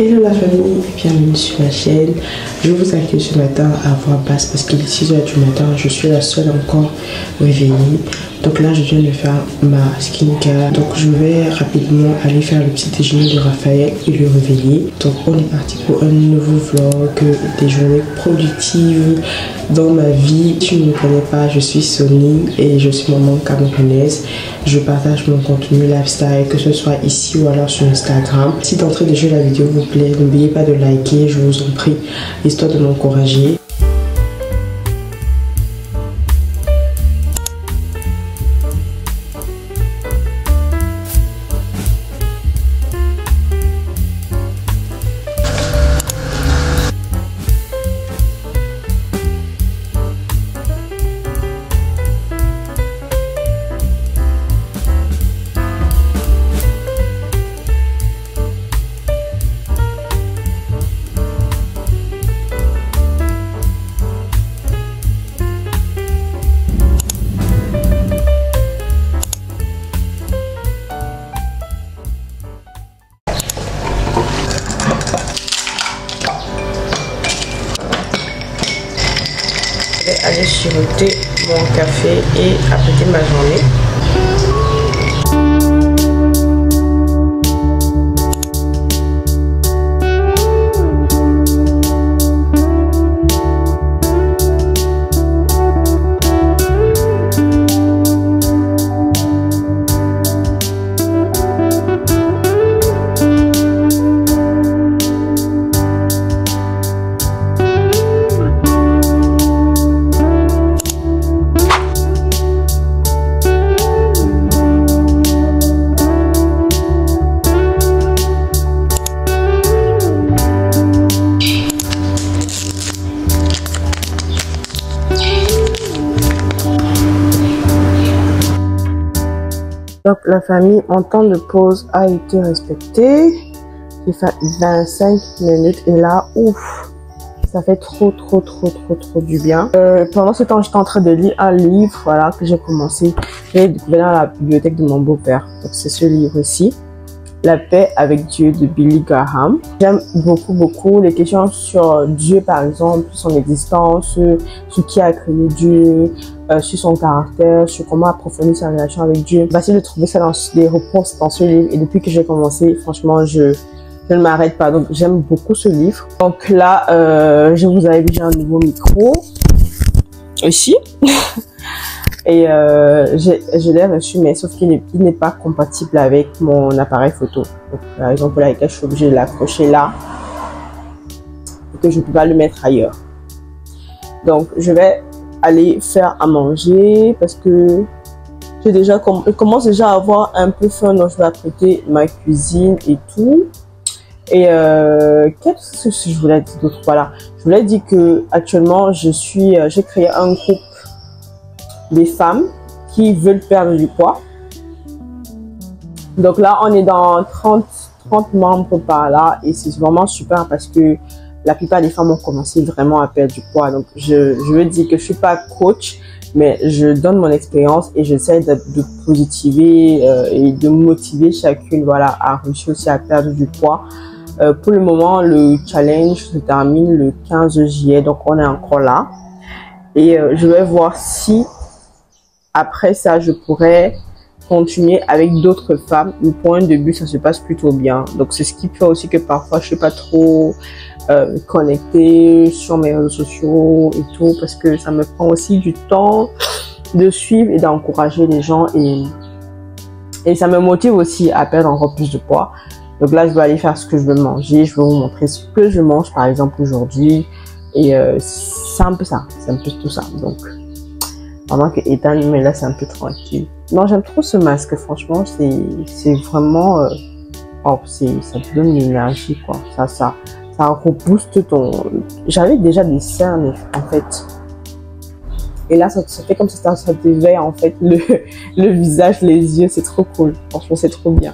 Hello la famille, bienvenue sur la chaîne. Je vous accueille ce matin à voix basse parce qu'il est 6 h du matin. Je suis la seule encore réveillée. Donc là je viens de faire ma skincare. Donc je vais rapidement aller faire le petit déjeuner de Raphaël et le réveiller. Donc on est parti pour un nouveau vlog des journées productives dans ma vie. Si tu ne me connais pas, je suis Sony et je suis maman camerounaise. Je partage mon contenu lifestyle, que ce soit ici ou alors sur Instagram. Si d'entrée de jeu la vidéo vous plaît, n'oubliez pas de liker, je vous en prie, histoire de m'encourager. Je vais aller siroter mon café et apprêter ma journée. Donc la famille en temps de pause a été respectée. J'ai fait 25 minutes et là, ouf, ça fait trop du bien. Pendant ce temps, j'étais en train de lire un livre, voilà, que j'ai commencé. J'ai découvert dans la bibliothèque de mon beau-père. Donc c'est ce livre-ci, La paix avec Dieu de Billy Graham. J'aime beaucoup les questions sur Dieu, par exemple, son existence, sur qui a créé Dieu, sur son caractère, sur comment approfondir sa relation avec Dieu. J'ai essayé de trouver ça dans des réponses dans ce livre et depuis que j'ai commencé, franchement, je ne m'arrête pas. Donc j'aime beaucoup ce livre. Donc là, je vous avais déjà un nouveau micro ici. Et je l'ai reçu, mais sauf qu'il n'est pas compatible avec mon appareil photo. Donc, la raison pour laquelle je suis obligée de l'accrocher là et que je ne peux pas le mettre ailleurs. Donc, je vais aller faire à manger parce que je commence déjà à avoir un peu faim. Donc, je vais apprêter ma cuisine et tout. Et qu'est-ce que je voulais dire d'autre? Voilà, je voulais dire que actuellement, j'ai créé un groupe des femmes qui veulent perdre du poids. Donc là, on est dans 30 membres par là et c'est vraiment super parce que la plupart des femmes ont commencé vraiment à perdre du poids. Donc je veux dire que je suis pas coach, mais je donne mon expérience et j'essaie de positiver et de motiver chacune, voilà, à réussir aussi à perdre du poids. Pour le moment, le challenge se termine le 15 juillet, donc on est encore là. Et je vais voir si après ça, je pourrais continuer avec d'autres femmes. Le point de vue, ça se passe plutôt bien. Donc, c'est ce qui fait aussi que parfois, je suis pas trop connectée sur mes réseaux sociaux et tout, parce que ça me prend aussi du temps de suivre et d'encourager les gens et ça me motive aussi à perdre encore plus de poids. Donc là, je vais aller faire ce que je veux manger. Je vais vous montrer ce que je mange, par exemple, aujourd'hui. Et c'est un peu ça. C'est un peu tout ça. Donc, pendant que Ethan me laisse un peu tranquille. Non, j'aime trop ce masque, franchement, c'est vraiment, ça te donne l'énergie, quoi. Ça rebooste ton, j'avais déjà des cernes, en fait. Et là, ça fait comme ça t'éveille, en fait, le visage, les yeux, c'est trop cool. Franchement, c'est trop bien.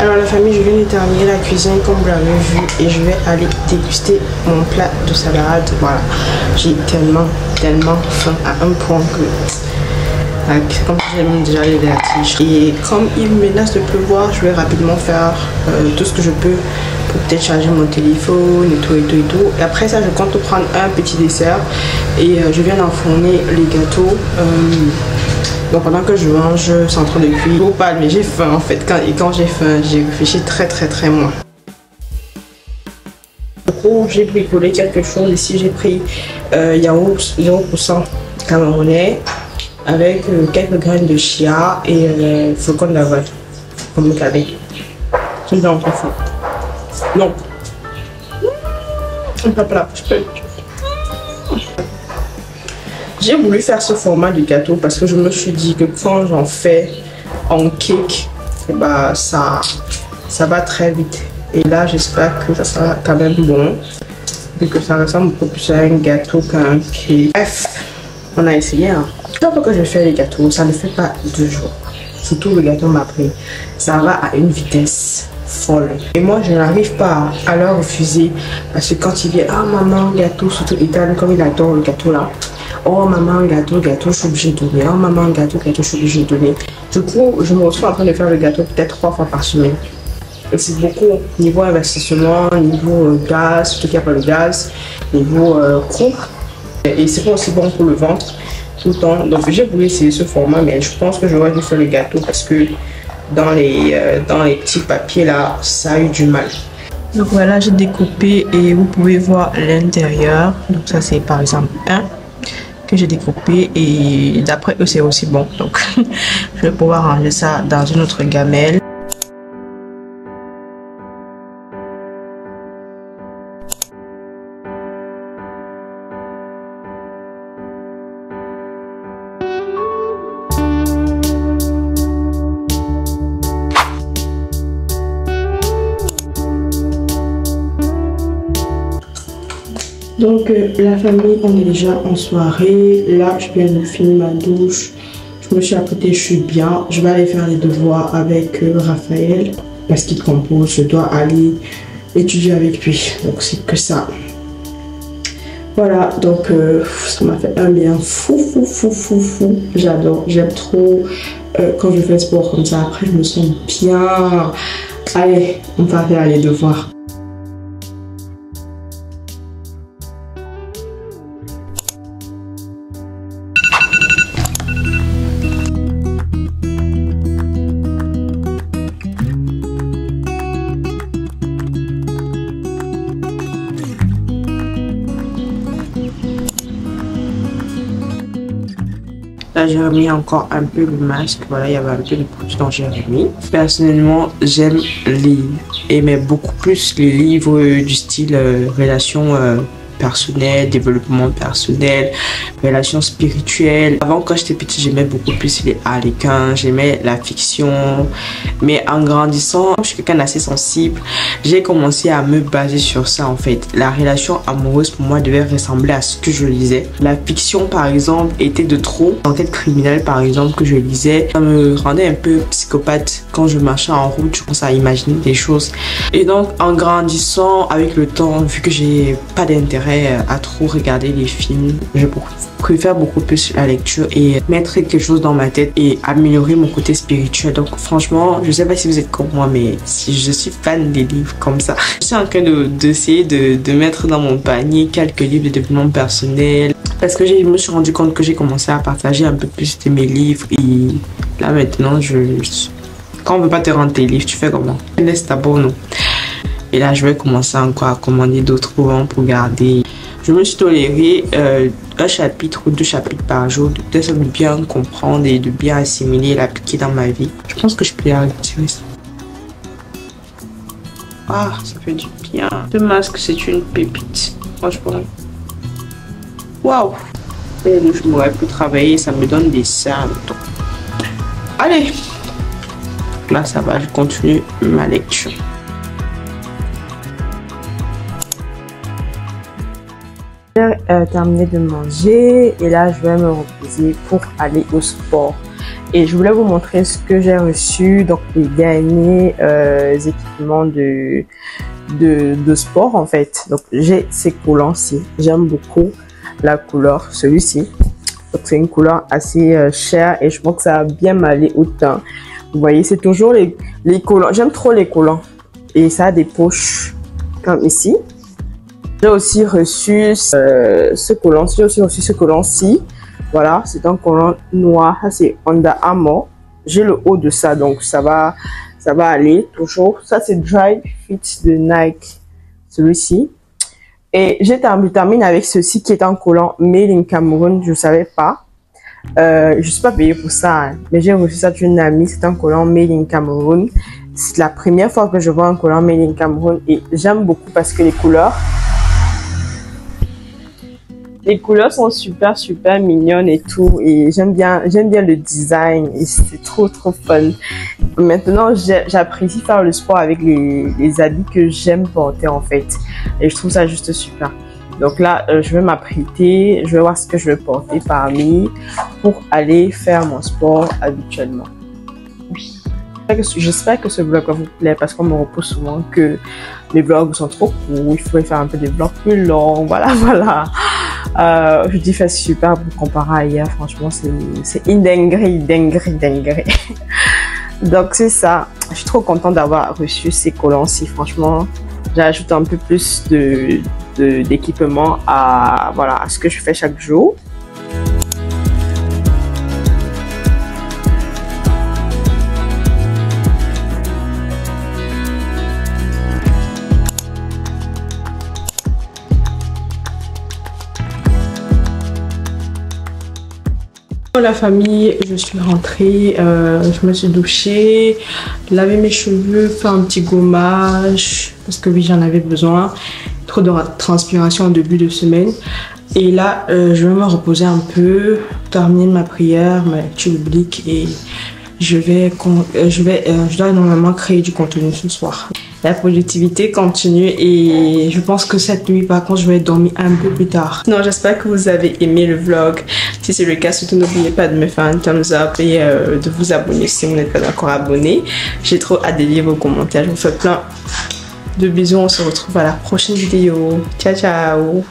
Alors la famille, je viens de terminer la cuisine comme vous l'avez vu et je vais aller déguster mon plat de salade. Voilà, j'ai tellement faim à un point que comme j'aime déjà les vertiges. Et comme il menace de pleuvoir, je vais rapidement faire tout ce que je peux pour peut-être charger mon téléphone et tout. Et après ça, je compte prendre un petit dessert et je viens d'enfourner les gâteaux. Donc pendant que je mange, c'est en train de cuire. Oh, pas, mais j'ai faim en fait. Quand j'ai faim, j'ai réfléchi très moins. Du coup, j'ai bricolé quelque chose. Ici, j'ai pris yaourt 0% camerounais avec quelques graines de chia et flocons d'avoine. Comme vous savez. C'est bien en fait. Non. Hop là, je peux. J'ai voulu faire ce format du gâteau parce que je me suis dit que quand j'en fais en cake, bah ça va très vite. Et là, j'espère que ça sera quand même bon, vu que ça ressemble beaucoup plus à un gâteau qu'à un cake. Bref, on a essayé. Hein. Chaque fois que je fais les gâteaux, ça ne fait pas 2 jours. Surtout le gâteau m'a pris. Ça va à une vitesse folle. Et moi, je n'arrive pas à leur refuser parce que quand il vient, ah maman, gâteau, surtout Ethan, comme il adore le gâteau là. Oh maman, gâteau, je suis obligée de donner. Oh maman, gâteau, je suis obligée de donner. Du coup, je me retrouve en train de faire le gâteau peut-être 3 fois par semaine. Et c'est beaucoup niveau investissement, niveau gaz, surtout qu'il n'y a pas le gaz, niveau coût. Et c'est pas aussi bon pour le ventre tout le temps. Donc j'ai voulu essayer ce format, mais je pense que j'aurais dû faire le gâteau parce que dans les petits papiers là, ça a eu du mal. Donc voilà, j'ai découpé et vous pouvez voir l'intérieur. Donc ça c'est par exemple un que j'ai découpé et d'après eux c'est aussi bon. Donc je vais pouvoir ranger ça dans une autre gamelle. Donc la famille, on est déjà en soirée. Là, je viens de finir ma douche. Je me suis apprêtée, je suis bien. Je vais aller faire les devoirs avec Raphaël parce qu'il compose. Je dois aller étudier avec lui. Donc c'est que ça. Voilà, donc ça m'a fait un bien fou. J'adore, j'aime trop quand je fais sport comme ça. Après, je me sens bien. Allez, on va faire les devoirs. Là, j'ai remis encore un peu le masque. Voilà, il y avait un peu de produit dont j'ai remis. Personnellement, j'aime lire. Et mais beaucoup plus les livres du style relations personnelles, développement personnel, relations spirituelles. Avant, quand j'étais petite, j'aimais beaucoup plus les harlequins, j'aimais la fiction. Mais en grandissant, je suis quelqu'un d'assez sensible. J'ai commencé à me baser sur ça en fait. La relation amoureuse pour moi devait ressembler à ce que je lisais. La fiction par exemple était de trop. L'enquête criminelle par exemple que je lisais, ça me rendait un peu psychopathe. Quand je marchais en route, je commençais à imaginer des choses. Et donc en grandissant avec le temps, vu que j'ai pas d'intérêt à trop regarder les films, je préfère beaucoup plus la lecture et mettre quelque chose dans ma tête et améliorer mon côté spirituel. Donc franchement, je sais pas si vous êtes comme moi, mais si je suis fan des livres comme ça. Je suis en train d'essayer de mettre dans mon panier quelques livres de développement personnel parce que je me suis rendu compte que j'ai commencé à partager un peu plus de mes livres et là maintenant quand on veut pas te rendre tes livres, tu fais comment? Laisse ta bonne. Et là, je vais commencer encore à commander d'autres pour garder. Je me suis toléré un chapitre ou 2 chapitres par jour, de bien comprendre et de bien assimiler et l'appliquer dans ma vie. Je pense que je peux y retirer ça. Ah, ça fait du bien. Ce masque, c'est une pépite. Franchement. Waouh! Je m'aurais pu travailler, ça me donne des cernes. Allez! Là, ça va, je continue ma lecture. J'ai terminé de manger et là je vais me reposer pour aller au sport. Et je voulais vous montrer ce que j'ai reçu, donc les derniers équipements de sport en fait. Donc j'ai ces collants-ci, j'aime beaucoup la couleur, celui-ci. Donc c'est une couleur assez chère et je pense que ça va bien m'aller au teint. Vous voyez, c'est toujours les collants, j'aime trop les collants. Et ça a des poches comme ici. J'ai aussi reçu ce collant-ci, j'ai aussi reçu ce collant-ci. Voilà, c'est un collant noir, ça c'est Under Armour. J'ai le haut de ça, donc ça va aller toujours. Ça c'est Dry Fit de Nike, celui-ci. Et je termine avec ceci qui est un collant Made in Cameroun, je ne savais pas. Je suis pas payée pour ça, hein, mais j'ai reçu ça d'une amie, c'est un collant Made in Cameroun. C'est la première fois que je vois un collant Made in Cameroun et j'aime beaucoup parce que les couleurs sont super mignonnes et tout, et j'aime bien le design et c'est trop fun. Maintenant j'apprécie faire le sport avec les habits que j'aime porter en fait, et je trouve ça juste super. Donc là je vais m'apprêter, je vais voir ce que je vais porter parmi pour aller faire mon sport habituellement. Oui. J'espère que ce vlog va vous plaire parce qu'on me repose souvent que les vlogs sont trop courts, il faudrait faire un peu des vlogs plus longs, voilà. Je dis fait super pour comparer à hier, franchement c'est une dinguerie. Donc c'est ça, je suis trop contente d'avoir reçu ces collants-ci, franchement j'ajoute un peu plus d'équipement à ce que je fais chaque jour. La famille, je suis rentrée, je me suis douchée, lavé mes cheveux, fait un petit gommage parce que oui j'en avais besoin, trop de transpiration au début de semaine. Et là je vais me reposer un peu, terminer ma prière, ma lecture biblique et je dois normalement créer du contenu ce soir. La productivité continue et je pense que cette nuit par contre je vais dormir un peu plus tard. Non, j'espère que vous avez aimé le vlog. Si c'est le cas, surtout n'oubliez pas de me faire un thumbs up et de vous abonner si vous n'êtes pas encore abonné. J'ai trop hâte de lire vos commentaires. Je vous fais plein de bisous. On se retrouve à la prochaine vidéo. Ciao ciao.